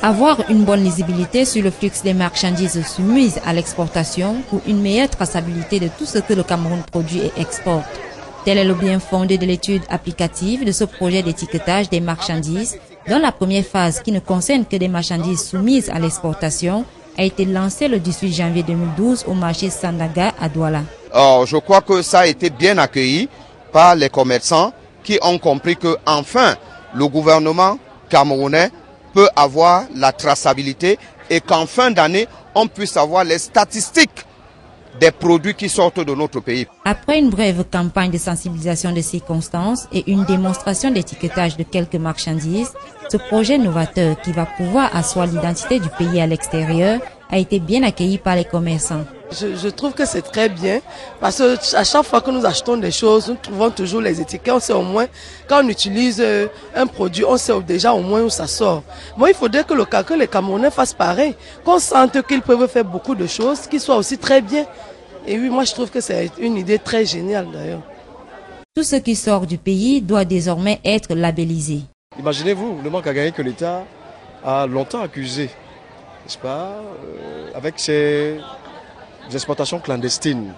Avoir une bonne lisibilité sur le flux des marchandises soumises à l'exportation pour une meilleure traçabilité de tout ce que le Cameroun produit et exporte. Tel est le bien fondé de l'étude applicative de ce projet d'étiquetage des marchandises, dont la première phase, qui ne concerne que des marchandises soumises à l'exportation, a été lancée le 18 janvier 2012 au marché Sandaga à Douala. Je crois que ça a été bien accueilli par les commerçants qui ont compris que enfin le gouvernement camerounais peut avoir la traçabilité et qu'en fin d'année, on puisse avoir les statistiques des produits qui sortent de notre pays. Après une brève campagne de sensibilisation des circonstances et une démonstration d'étiquetage de quelques marchandises, ce projet novateur qui va pouvoir asseoir l'identité du pays à l'extérieur a été bien accueilli par les commerçants. Je trouve que c'est très bien parce qu'à chaque fois que nous achetons des choses, nous trouvons toujours les étiquettes. On sait au moins, quand on utilise un produit, on sait déjà au moins où ça sort. Moi, il faudrait que les Camerounais fassent pareil, qu'on sente qu'ils peuvent faire beaucoup de choses, qui soient aussi très bien. Et oui, moi, je trouve que c'est une idée très géniale d'ailleurs. Tout ce qui sort du pays doit désormais être labellisé. Imaginez-vous le manque à gagner que l'État a longtemps accusé, n'est-ce pas, avec ses exportations clandestines.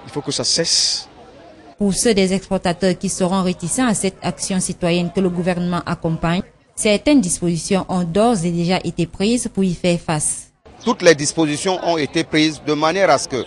Il faut que ça cesse. Pour ceux des exportateurs qui seront réticents à cette action citoyenne que le gouvernement accompagne, certaines dispositions ont d'ores et déjà été prises pour y faire face. Toutes les dispositions ont été prises de manière à ce que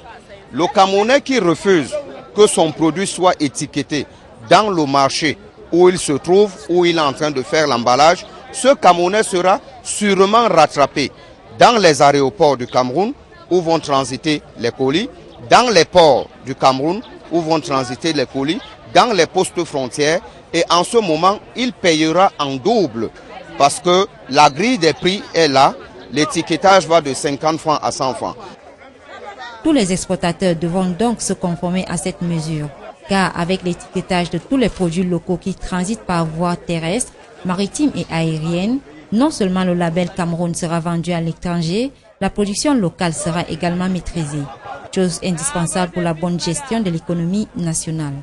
le Camerounais qui refuse que son produit soit étiqueté dans le marché où il se trouve, où il est en train de faire l'emballage, ce Camerounais sera sûrement rattrapé dans les aéroports du Cameroun où vont transiter les colis, dans les ports du Cameroun où vont transiter les colis, dans les postes frontières, et en ce moment, il payera en double parce que la grille des prix est là, l'étiquetage va de 50 francs à 100 francs. Tous les exportateurs devront donc se conformer à cette mesure, car avec l'étiquetage de tous les produits locaux qui transitent par voie terrestre, maritime et aérienne, non seulement le label Cameroun sera vendu à l'étranger, la production locale sera également maîtrisée, chose indispensable pour la bonne gestion de l'économie nationale.